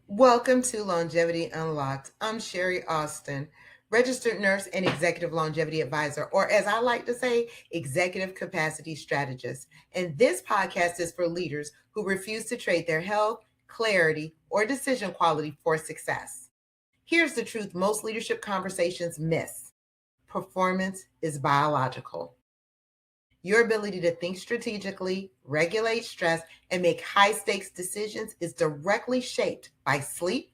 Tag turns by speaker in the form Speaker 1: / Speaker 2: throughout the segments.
Speaker 1: Welcome to Longevity Unlocked. I'm Sherrie Austin, registered nurse and executive longevity advisor, or as I like to say, executive capacity strategist. And this podcast is for leaders who refuse to trade their health, clarity, or decision quality for success. Here's the truth most leadership conversations miss: performance is biological. Your ability to think strategically, regulate stress, and make high stakes decisions is directly shaped by sleep,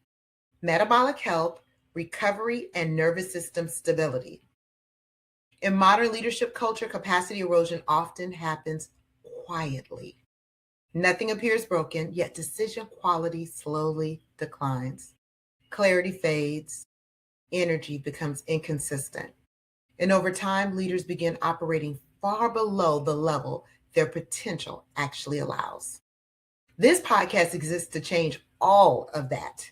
Speaker 1: metabolic health, recovery, and nervous system stability. In modern leadership culture, capacity erosion often happens quietly. Nothing appears broken, yet decision quality slowly declines. Clarity fades, energy becomes inconsistent. And over time, leaders begin operating far below the level their potential actually allows. This podcast exists to change all of that.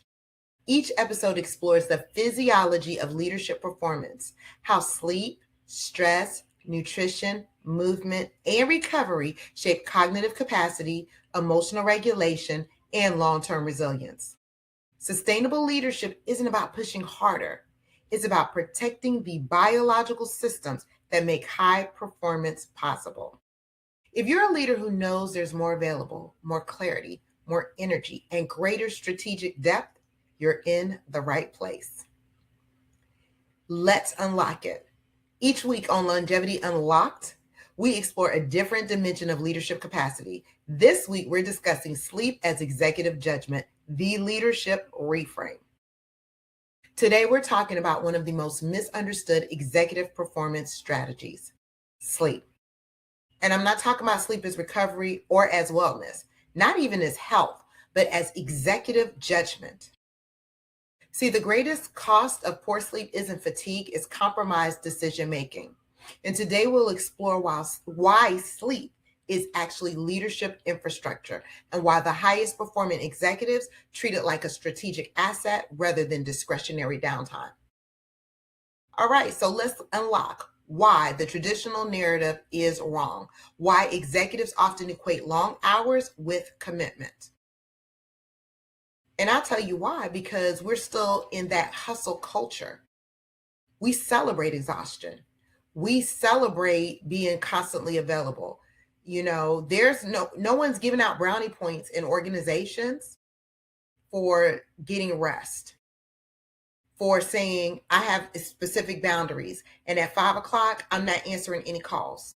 Speaker 1: Each episode explores the physiology of leadership performance, how sleep, stress, nutrition, movement, and recovery shape cognitive capacity, emotional regulation, and long-term resilience. Sustainable leadership isn't about pushing harder. It's about protecting the biological systems that make high performance possible. If you're a leader who knows there's more available, more clarity, more energy, and greater strategic depth, you're in the right place. Let's unlock it. Each week on Longevity Unlocked, we explore a different dimension of leadership capacity. This week, we're discussing sleep as executive judgment, the leadership reframe. Today, we're talking about one of the most misunderstood executive performance strategies: sleep. And I'm not talking about sleep as recovery or as wellness, not even as health, but as executive judgment. See, the greatest cost of poor sleep isn't fatigue, it's compromised decision making. And today we'll explore why sleep is actually leadership infrastructure and why the highest performing executives treat it like a strategic asset rather than discretionary downtime. All right, so let's unlock why the traditional narrative is wrong, why executives often equate long hours with commitment. And I'll tell you why, because we're still in that hustle culture. We celebrate exhaustion. We celebrate being constantly available. There's no one's giving out brownie points in organizations for getting rest, for saying I have specific boundaries. And at 5 o'clock, I'm not answering any calls.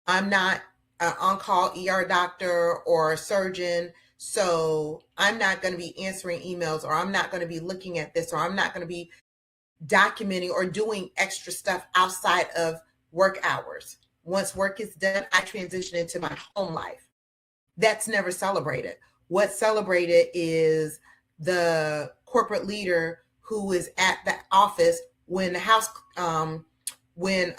Speaker 1: I'm not an on-call ER doctor or a surgeon, so I'm not going to be answering emails, or I'm not going to be looking at this, or I'm not going to be documenting or doing extra stuff outside of work hours. Once work is done, I transition into my home life. That's never celebrated. What's celebrated is the corporate leader who is at the office when the house, when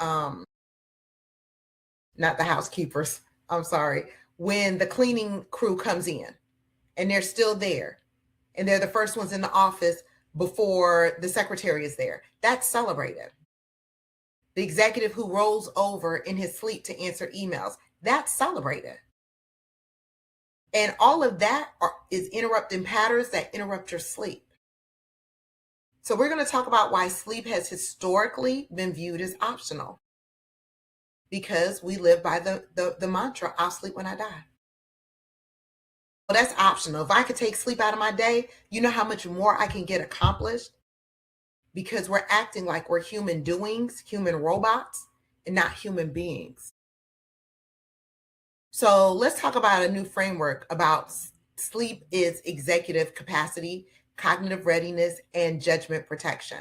Speaker 1: not the housekeepers, I'm sorry, when the cleaning crew comes in and they're still there and they're the first ones in the office before the secretary is there. That's celebrated. The executive who rolls over in his sleep to answer emails, that's celebrated. And all of that is interrupting patterns that interrupt your sleep. So we're going to talk about why sleep has historically been viewed as optional, because we live by the mantra, I'll sleep when I die. Well, that's optional. If I could take sleep out of my day, you know how much more I can get accomplished, because we're acting like we're human doings, human robots, and not human beings. So let's talk about a new framework about sleep is executive capacity, cognitive readiness, and judgment protection.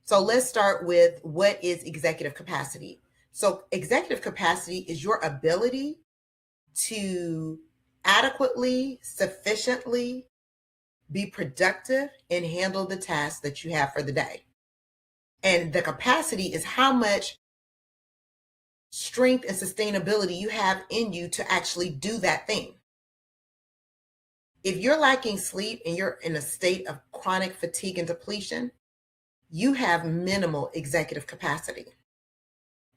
Speaker 1: So let's start with what is executive capacity. So executive capacity is your ability to adequately, sufficiently be productive and handle the tasks that you have for the day. And the capacity is how much strength and sustainability you have in you to actually do that thing. If you're lacking sleep and you're in a state of chronic fatigue and depletion, you have minimal executive capacity.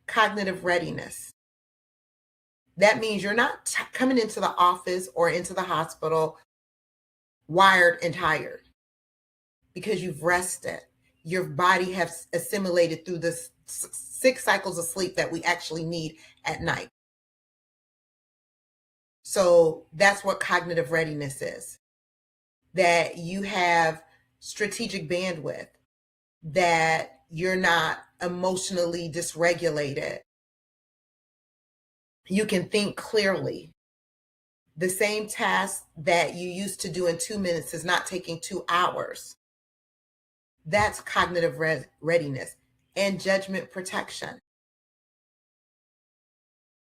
Speaker 1: Cognitive readiness. That means you're not coming into the office or into the hospital wired and tired because you've rested. Your body has assimilated through the 6 cycles of sleep that we actually need at night. So that's what cognitive readiness is, that you have strategic bandwidth, that you're not emotionally dysregulated. You can think clearly. The same task that you used to do in 2 minutes is not taking 2 hours. That's cognitive readiness and judgment protection.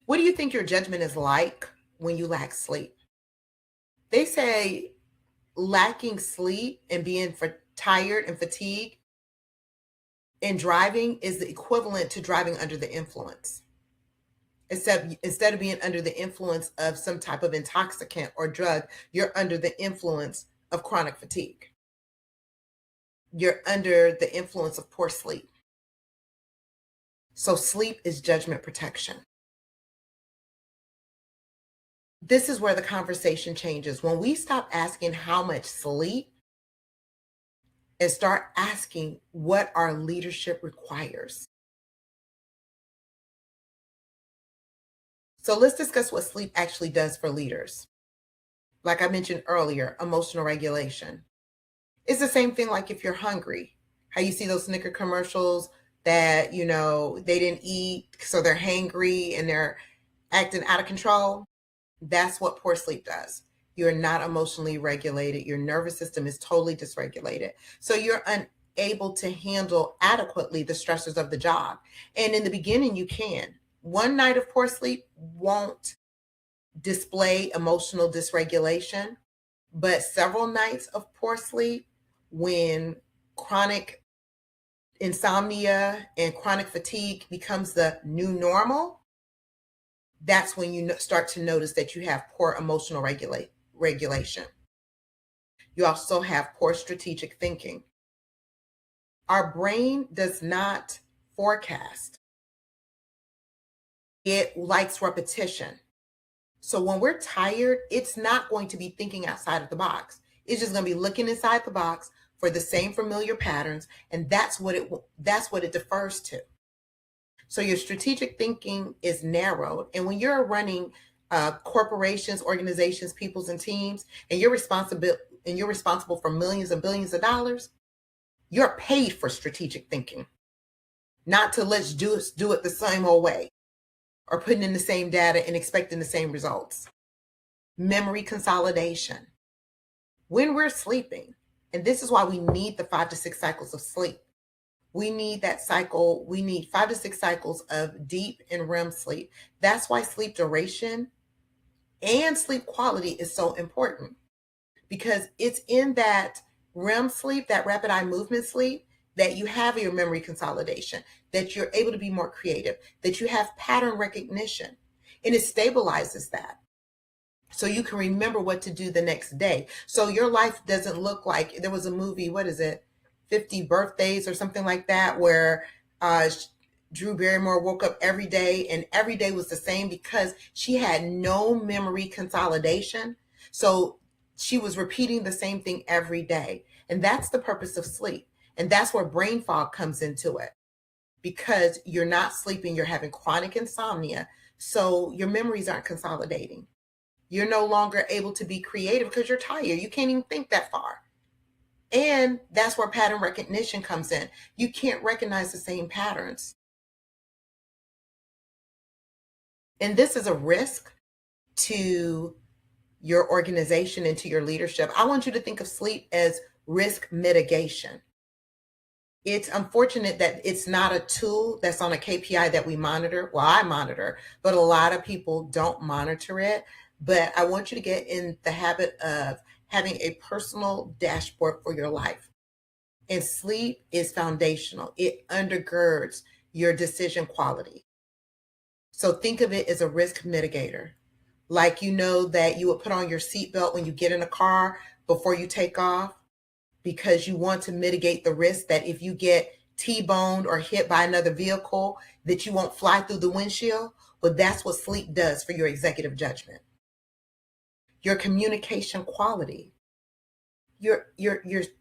Speaker 1: What do you think your judgment is like when you lack sleep? They say lacking sleep and being tired and fatigued and driving is the equivalent to driving under the influence. Except instead of being under the influence of some type of intoxicant or drug, you're under the influence of chronic fatigue. You're under the influence of poor sleep. So sleep is judgment protection. This is where the conversation changes. When we stop asking how much sleep and start asking what our leadership requires. So let's discuss what sleep actually does for leaders. Like I mentioned earlier, emotional regulation. It's the same thing like if you're hungry. How you see those Snicker commercials that, they didn't eat, so they're hangry and they're acting out of control. That's what poor sleep does. You're not emotionally regulated. Your nervous system is totally dysregulated. So you're unable to handle adequately the stressors of the job. And in the beginning, you can. One night of poor sleep won't display emotional dysregulation, but several nights of poor sleep, when chronic insomnia and chronic fatigue becomes the new normal, that's when you start to notice that you have poor emotional regulation. You also have poor strategic thinking. Our brain does not forecast. It likes repetition. So when we're tired, it's not going to be thinking outside of the box. It's just going to be looking inside the box for the same familiar patterns, and that's what it defers to. So your strategic thinking is narrowed. And when you're running corporations, organizations, peoples, and teams, and you're responsible for millions and billions of dollars, you're paid for strategic thinking, not to let's do it the same old way or putting in the same data and expecting the same results. Memory consolidation. When we're sleeping, and this is why we need the 5 to 6 cycles of sleep. We need that cycle. We need 5 to 6 cycles of deep and REM sleep. That's why sleep duration and sleep quality is so important, because it's in that REM sleep, that rapid eye movement sleep, that you have your memory consolidation, that you're able to be more creative, that you have pattern recognition, and it stabilizes that. So you can remember what to do the next day. So your life doesn't look like, there was a movie, what is it, 50 Birthdays or something like that, where Drew Barrymore woke up every day and every day was the same because she had no memory consolidation. So she was repeating the same thing every day. And that's the purpose of sleep. And that's where brain fog comes into it, because you're not sleeping, you're having chronic insomnia. So your memories aren't consolidating. You're no longer able to be creative because you're tired. You can't even think that far. And that's where pattern recognition comes in. You can't recognize the same patterns. And this is a risk to your organization and to your leadership. I want you to think of sleep as risk mitigation. It's unfortunate that it's not a tool that's on a KPI that we monitor. Well, I monitor, but a lot of people don't monitor it. But I want you to get in the habit of having a personal dashboard for your life. And sleep is foundational. It undergirds your decision quality. So think of it as a risk mitigator. Like, that you would put on your seatbelt when you get in a car before you take off, because you want to mitigate the risk that if you get T-boned or hit by another vehicle, that you won't fly through the windshield. Well, that's what sleep does for your executive judgment. Your communication quality. your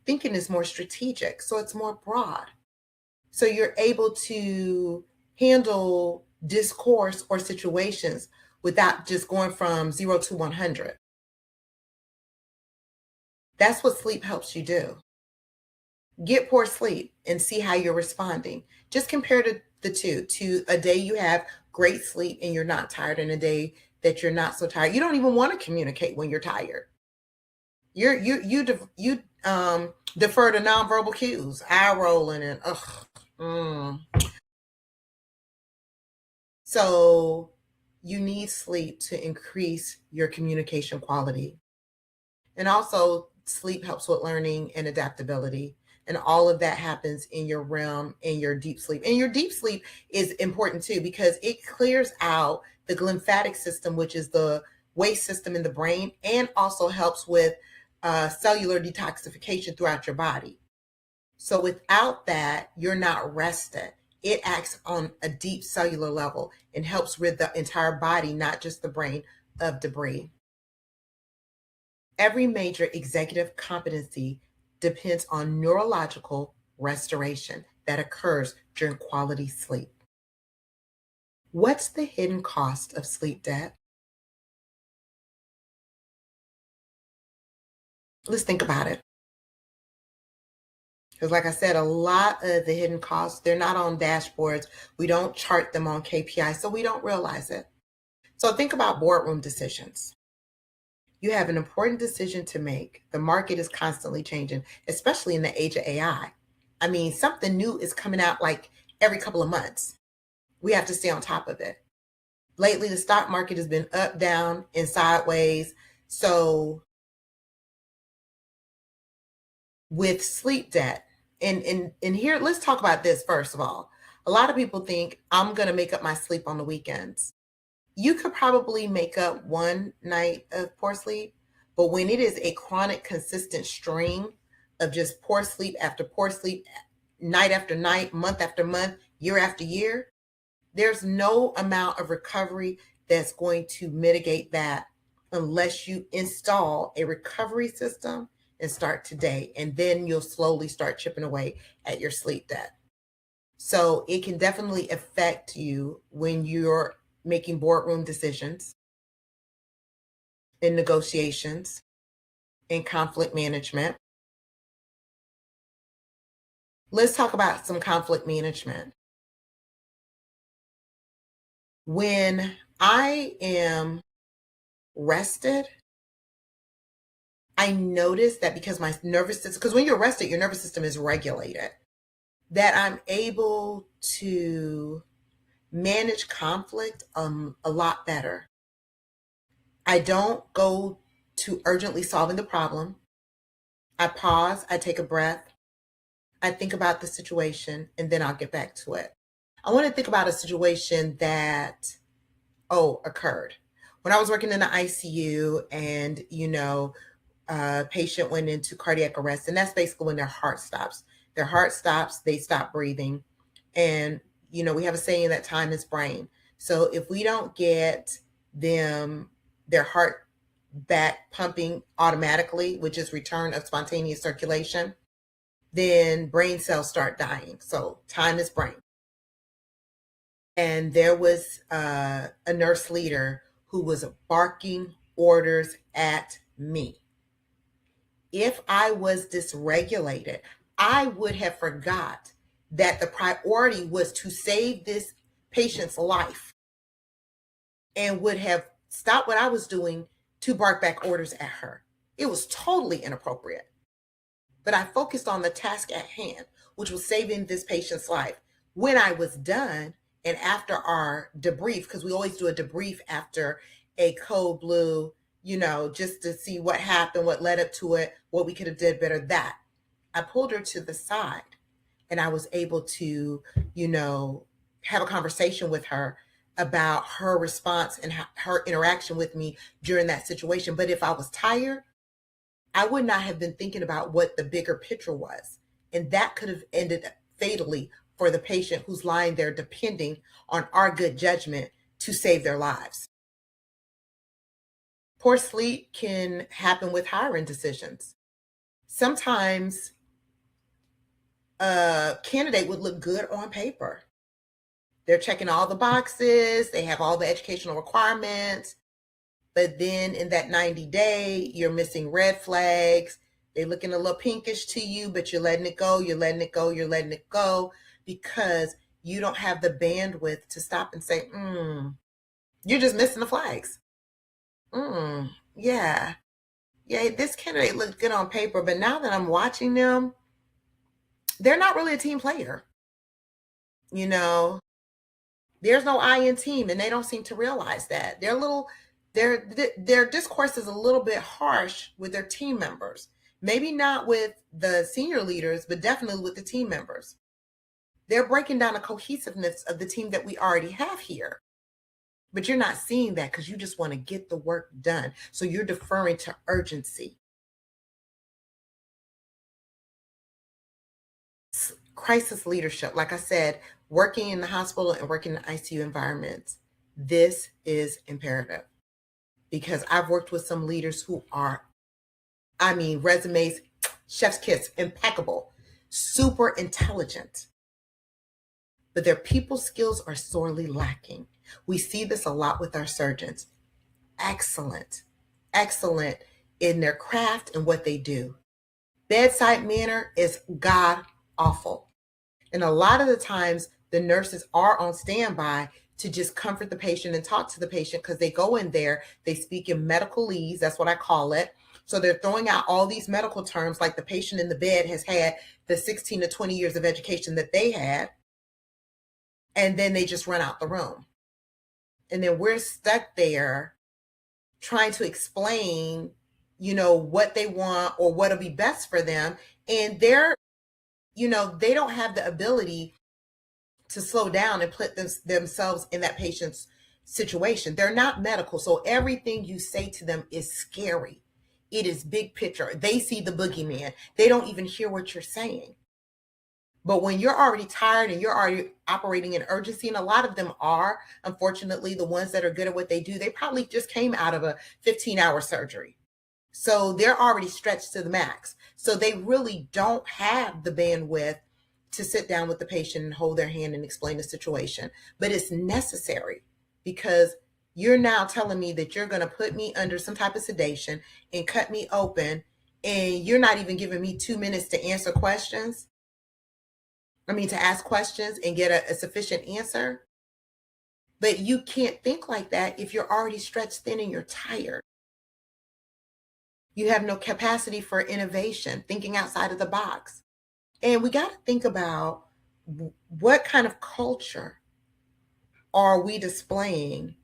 Speaker 1: thinking is more strategic, so it's more broad. So you're able to handle discourse or situations without just going from 0 to 100. That's what sleep helps you do. Get poor sleep and see how you're responding. Just compare the two to a day you have great sleep and you're not tired, and a day that you're not so tired. You don't even want to communicate when you're tired. You defer to nonverbal cues, eye rolling, and ugh. So you need sleep to increase your communication quality. And also, sleep helps with learning and adaptability. And all of that happens in your realm, in your deep sleep. And your deep sleep is important too, because it clears out the lymphatic system, which is the waste system in the brain, and also helps with cellular detoxification throughout your body. So without that, you're not rested. It acts on a deep cellular level and helps rid the entire body, not just the brain, of debris. Every major executive competency depends on neurological restoration that occurs during quality sleep. What's the hidden cost of sleep debt? Let's think about it. Because, like I said, a lot of the hidden costs, they're not on dashboards. We don't chart them on KPI, so we don't realize it. So think about boardroom decisions. You have an important decision to make. The market is constantly changing, especially in the age of AI. I mean, something new is coming out like every couple of months. We have to stay on top of it. Lately, the stock market has been up, down, and sideways. So with sleep debt, and here, let's talk about this first of all. A lot of people think I'm going to make up my sleep on the weekends. You could probably make up one night of poor sleep, but when it is a chronic, consistent string of just poor sleep after poor sleep, night after night, month after month, year after year, there's no amount of recovery that's going to mitigate that unless you install a recovery system and start today. And then you'll slowly start chipping away at your sleep debt. So it can definitely affect you when you're making boardroom decisions, in negotiations, in conflict management. Let's talk about some conflict management. When I am rested, I notice that because my nervous system, because when you're rested, your nervous system is regulated, that I'm able to manage conflict a lot better. I don't go to urgently solving the problem. I pause, I take a breath, I think about the situation, and then I'll get back to it. I want to think about a situation that, occurred. When I was working in the ICU and, a patient went into cardiac arrest, and that's basically when their heart stops. Their heart stops, they stop breathing. And, we have a saying that time is brain. So if we don't get their heart back pumping automatically, which is return of spontaneous circulation, then brain cells start dying. So time is brain. And there was a nurse leader who was barking orders at me. If I was dysregulated, I would have forgot that the priority was to save this patient's life and would have stopped what I was doing to bark back orders at her. It was totally inappropriate. But I focused on the task at hand, which was saving this patient's life. When I was done, and after our debrief, because we always do a debrief after a code blue, just to see what happened, what led up to it, what we could have did better, that I pulled her to the side and I was able to, have a conversation with her about her response and her interaction with me during that situation. But if I was tired, I would not have been thinking about what the bigger picture was. And that could have ended fatally for the patient who's lying there depending on our good judgment to save their lives. Poor sleep can happen with hiring decisions. sometimes a candidate would look good on paper. They're checking all the boxes, they have all the educational requirements, but then in that 90-day, you're missing red flags. They're looking a little pinkish to you, but you're letting it go, you're letting it go, you're letting it go, because you don't have the bandwidth to stop and say, you're just missing the flags. Yeah. Yeah, this candidate looked good on paper, but now that I'm watching them, they're not really a team player. You know, there's no I in team, and they don't seem to realize that. Their discourse is a little bit harsh with their team members. Maybe not with the senior leaders, but definitely with the team members. They're breaking down the cohesiveness of the team that we already have here. But you're not seeing that because you just want to get the work done. So you're deferring to urgency. Crisis leadership, like I said, working in the hospital and working in ICU environments, this is imperative, because I've worked with some leaders who are, resumes, chef's kiss, impeccable, super intelligent, but their people skills are sorely lacking. We see this a lot with our surgeons. Excellent in their craft and what they do. Bedside manner is god awful. And a lot of the times the nurses are on standby to just comfort the patient and talk to the patient, because they go in there, they speak in medicalese, that's what I call it. So they're throwing out all these medical terms like the patient in the bed has had the 16 to 20 years of education that they had, and then they just run out the room. And then we're stuck there trying to explain, what they want or what'll be best for them. And they don't have the ability to slow down and put themselves in that patient's situation. They're not medical. So everything you say to them is scary. It is big picture. They see the boogeyman. They don't even hear what you're saying. But when you're already tired and you're already operating in urgency, and a lot of them are, unfortunately, the ones that are good at what they do, they probably just came out of a 15-hour surgery. So they're already stretched to the max. So they really don't have the bandwidth to sit down with the patient and hold their hand and explain the situation. But it's necessary, because you're now telling me that you're going to put me under some type of sedation and cut me open, and you're not even giving me 2 minutes to answer questions. To ask questions and get a sufficient answer. But you can't think like that if you're already stretched thin and you're tired. You have no capacity for innovation, thinking outside of the box. And we got to think about what kind of culture are we displaying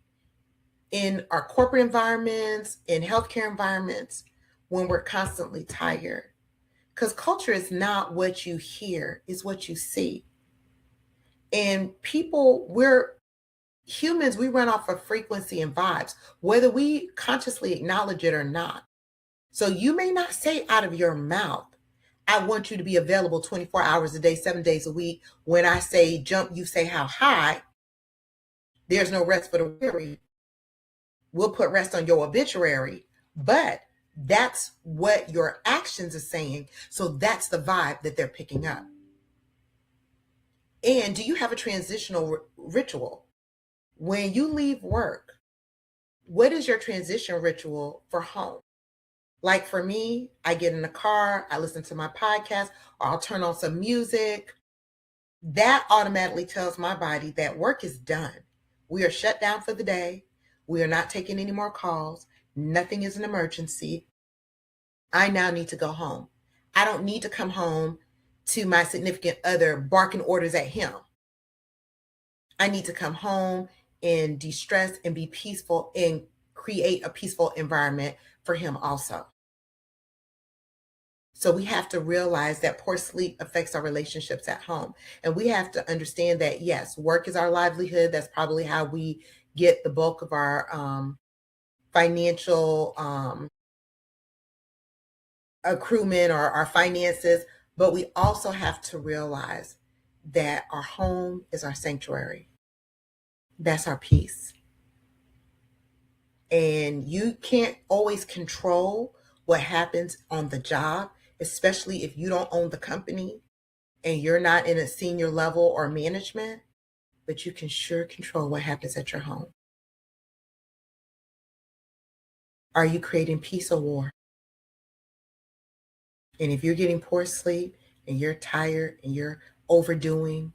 Speaker 1: in our corporate environments, in healthcare environments, when we're constantly tired. Because culture is not what you hear, it's what you see. And we're humans, we run off of frequency and vibes, whether we consciously acknowledge it or not. So you may not say out of your mouth, I want you to be available 24 hours a day, 7 days a week. When I say jump, you say how high. There's no rest for the weary. We'll put rest on your obituary. But that's what your actions are saying. So that's the vibe that they're picking up. And do you have a transitional ritual? When you leave work, what is your transition ritual for home? Like for me, I get in the car, I listen to my podcast, or I'll turn on some music. That automatically tells my body that work is done. We are shut down for the day. We are not taking any more calls. Nothing is an emergency. I now need to go home. I don't need to come home to my significant other barking orders at him. I need to come home and de-stress and be peaceful and create a peaceful environment for him also. So we have to realize that poor sleep affects our relationships at home. And we have to understand that, yes, work is our livelihood. That's probably how we get the bulk of our financial accruement or our finances. But we also have to realize that our home is our sanctuary. That's our peace. And you can't always control what happens on the job, especially if you don't own the company and you're not in a senior level or management, but you can sure control what happens at your home. Are you creating peace or war? And if you're getting poor sleep and you're tired and you're overdoing,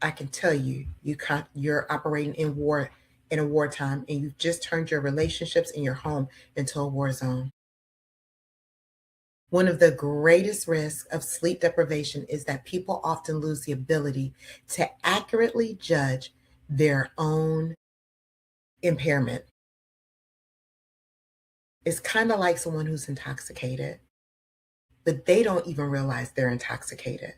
Speaker 1: I can tell you, you're operating in war in a wartime, and you've just turned your relationships in your home into a war zone. One of the greatest risks of sleep deprivation is that people often lose the ability to accurately judge their own impairment. It's kind of like someone who's intoxicated, but they don't even realize they're intoxicated.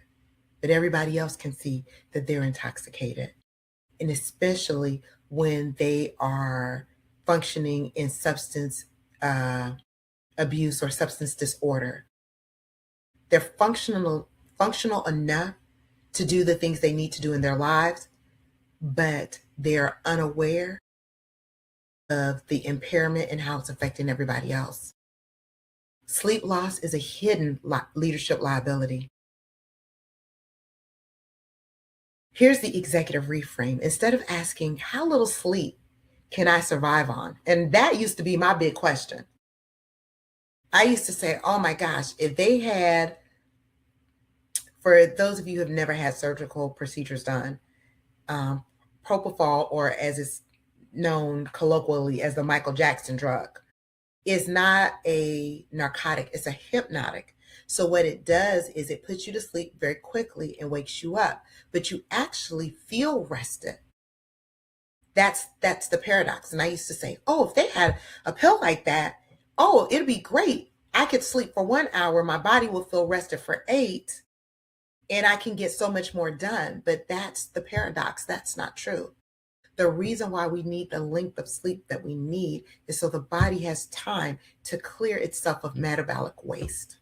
Speaker 1: But everybody else can see that they're intoxicated. And especially when they are functioning in substance uh, abuse or substance disorder. They're functional enough to do the things they need to do in their lives, but they're unaware of the impairment and how it's affecting everybody else. Sleep loss is a hidden leadership liability. Here's the executive reframe. Instead of asking, how little sleep can I survive on? And that used to be my big question. I used to say, oh my gosh, if they had, for those of you who have never had surgical procedures done, um, propofol, or as it's known colloquially as the Michael Jackson drug, is not a narcotic, it's a hypnotic. So what it does is it puts you to sleep very quickly and wakes you up, but you actually feel rested. That's the paradox. And I used to say, oh, if they had a pill like that, oh, it'd be great. I could sleep for 1 hour, my body will feel rested for 8, and I can get so much more done. But that's the paradox. That's not true. The reason why we need the length of sleep that we need is so the body has time to clear itself of metabolic waste.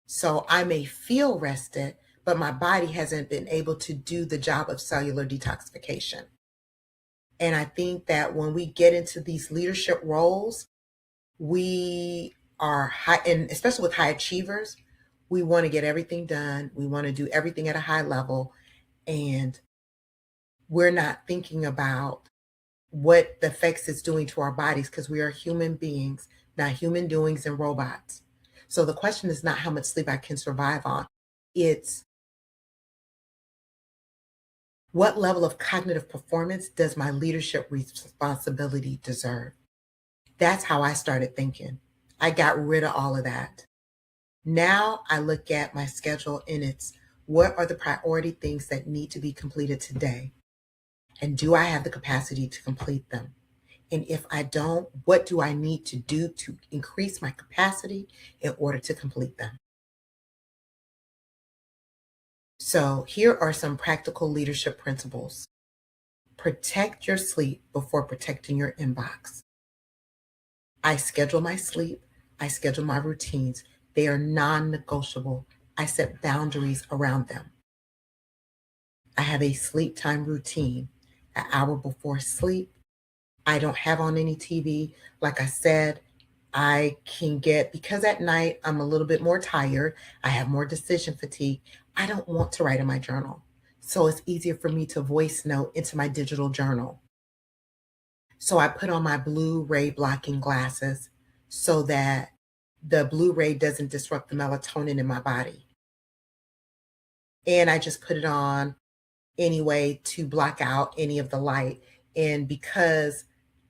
Speaker 1: So I may feel rested, but my body hasn't been able to do the job of cellular detoxification. And I think that when we get into these leadership roles, we are high, and especially with high achievers, we want to get everything done. We want to do everything at a high level. And we're not thinking about what the effects it's doing to our bodies, because we are human beings, not human doings and robots. So the question is not how much sleep I can survive on. It's what level of cognitive performance does my leadership responsibility deserve? That's how I started thinking. I got rid of all of that. Now I look at my schedule and it's what are the priority things that need to be completed today? And do I have the capacity to complete them? And if I don't, what do I need to do to increase my capacity in order to complete them? So here are some practical leadership principles. Protect your sleep before protecting your inbox. I schedule my sleep. I schedule my routines. They are non-negotiable. I set boundaries around them. I have a sleep time routine. An hour before sleep, I don't have on any TV. Like I said, I can get, because at night I'm a little bit more tired, I have more decision fatigue. I don't want to write in my journal. So it's easier for me to voice note into my digital journal. So I put on my Blu-ray blocking glasses so that the Blu-ray doesn't disrupt the melatonin in my body. And I just put it on anyway to block out any of the light. And because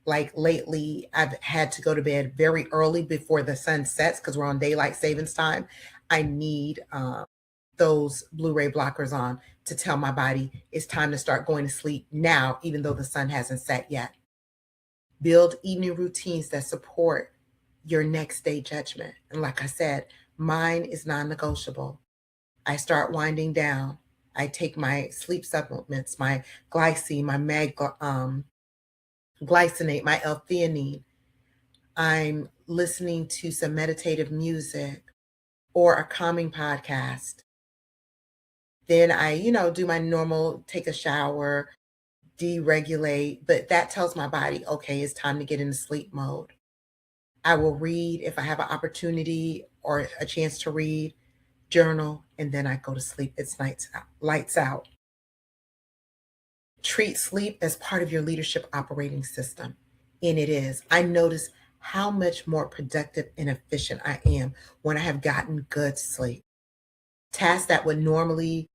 Speaker 1: like lately I've had to go to bed very early before the sun sets because we're on daylight savings time, I need those Blu-ray blockers on to tell my body it's time to start going to sleep now, even though the sun hasn't set yet. Build evening routines that support your next day judgment. And like I said, mine is non-negotiable. I start winding down. I take my sleep supplements, my glycine, my glycinate, my L-theanine. I'm listening to some meditative music or a calming podcast. Then I, do my normal, take a shower, deregulate, but that tells my body, okay, it's time to get into sleep mode. I will read if I have an opportunity or a chance to read, journal, and then I go to sleep. It's lights out. Treat sleep as part of your leadership operating system. And it is. I notice how much more productive and efficient I am when I have gotten good sleep. Tasks that would normally,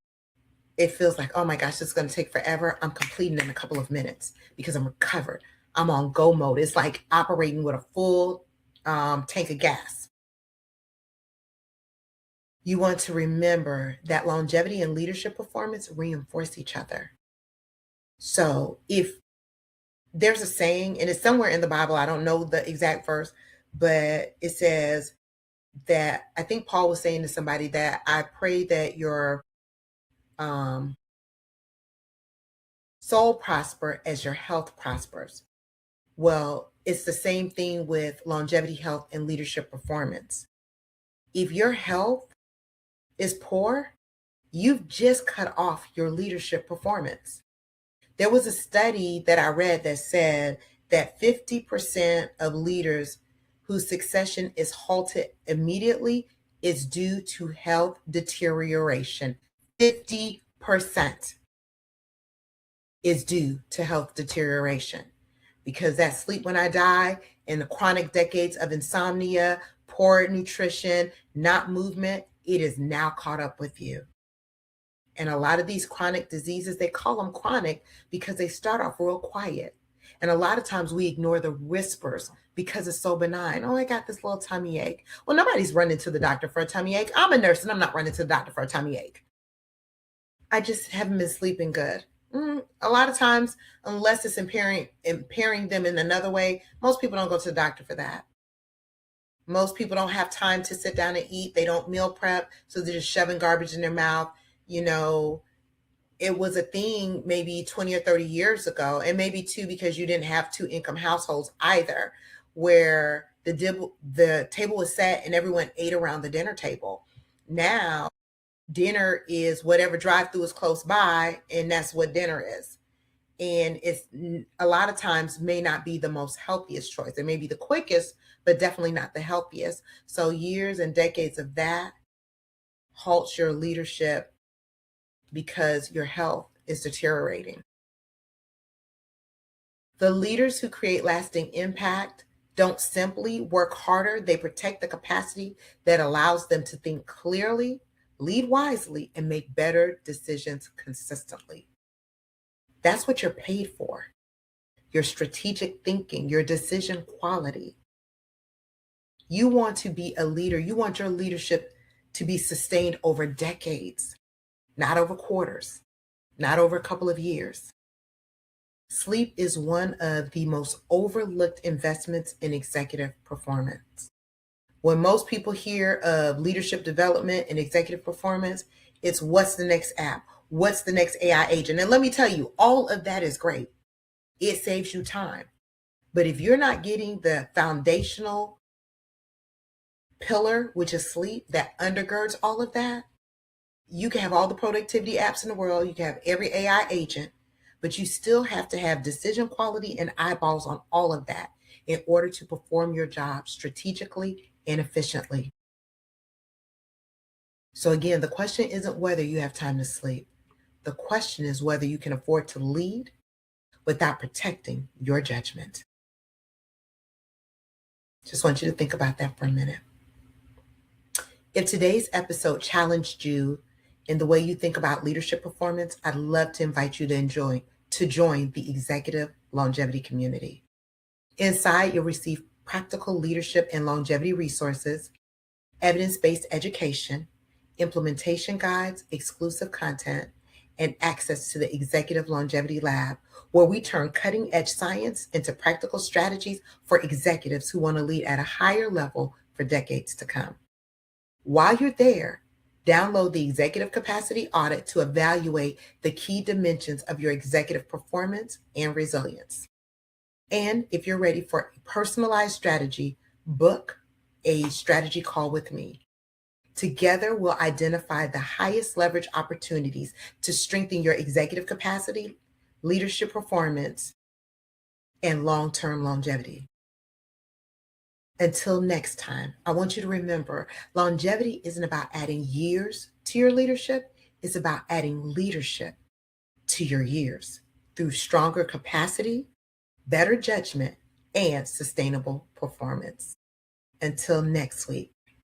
Speaker 1: it feels like, oh my gosh, this is going to take forever. I'm completing in a couple of minutes because I'm recovered. I'm on go mode. It's like operating with a full tank of gas. You want to remember that longevity and leadership performance reinforce each other. So if there's a saying, and it's somewhere in the Bible, I don't know the exact verse, but it says that I think Paul was saying to somebody that I pray that your um, soul prosper as your health prospers. Well, it's the same thing with longevity, health, and leadership performance. If your health is poor, you've just cut off your leadership performance. There was a study that I read that said that 50% of leaders whose succession is halted immediately is due to health deterioration. 50% is due to health deterioration because that sleep when I die and the chronic decades of insomnia, poor nutrition, not movement, it is now caught up with you. And a lot of these chronic diseases, they call them chronic because they start off real quiet. And a lot of times we ignore the whispers because it's so benign. Oh, I got this little tummy ache. Well, nobody's running to the doctor for a tummy ache. I'm a nurse and I'm not running to the doctor for a tummy ache. I just haven't been sleeping good. A lot of times, unless it's impairing them in another way, most people don't go to the doctor for that. Most people don't have time to sit down and eat. They don't meal prep, so they're just shoving garbage in their mouth. You know, it was a thing maybe 20 or 30 years ago, and maybe too because you didn't have two income households either, where the table was set and everyone ate around the dinner table. Now, dinner is whatever drive-through is close by, and that's what dinner is. And it's a lot of times may not be the most healthiest choice. It may be the quickest, but definitely not the healthiest. So years and decades of that halts your leadership because your health is deteriorating. The leaders who create lasting impact don't simply work harder, they protect the capacity that allows them to think clearly, lead wisely, and make better decisions consistently. That's what you're paid for. Your strategic thinking, your decision quality. You want to be a leader. You want your leadership to be sustained over decades, not over quarters, not over a couple of years. Sleep is one of the most overlooked investments in executive performance. When most people hear of leadership development and executive performance, it's what's the next app? What's the next AI agent? And let me tell you, all of that is great. It saves you time. But if you're not getting the foundational pillar, which is sleep, that undergirds all of that, you can have all the productivity apps in the world, you can have every AI agent, but you still have to have decision quality and eyeballs on all of that in order to perform your job strategically and efficiently. So again, the question isn't whether you have time to sleep. The question is whether you can afford to lead without protecting your judgment. Just want you to think about that for a minute. If today's episode challenged you in the way you think about leadership performance, I'd love to invite you to join the executive longevity community. Inside, you'll receive practical leadership and longevity resources, evidence-based education, implementation guides, exclusive content, and access to the Executive Longevity Lab, where we turn cutting-edge science into practical strategies for executives who want to lead at a higher level for decades to come. While you're there, download the Executive Capacity Audit to evaluate the key dimensions of your executive performance and resilience. And if you're ready for a personalized strategy, book a strategy call with me. Together, we'll identify the highest leverage opportunities to strengthen your executive capacity, leadership performance, and long-term longevity. Until next time, I want you to remember longevity isn't about adding years to your leadership, it's about adding leadership to your years through stronger capacity, better judgment, and sustainable performance. Until next week.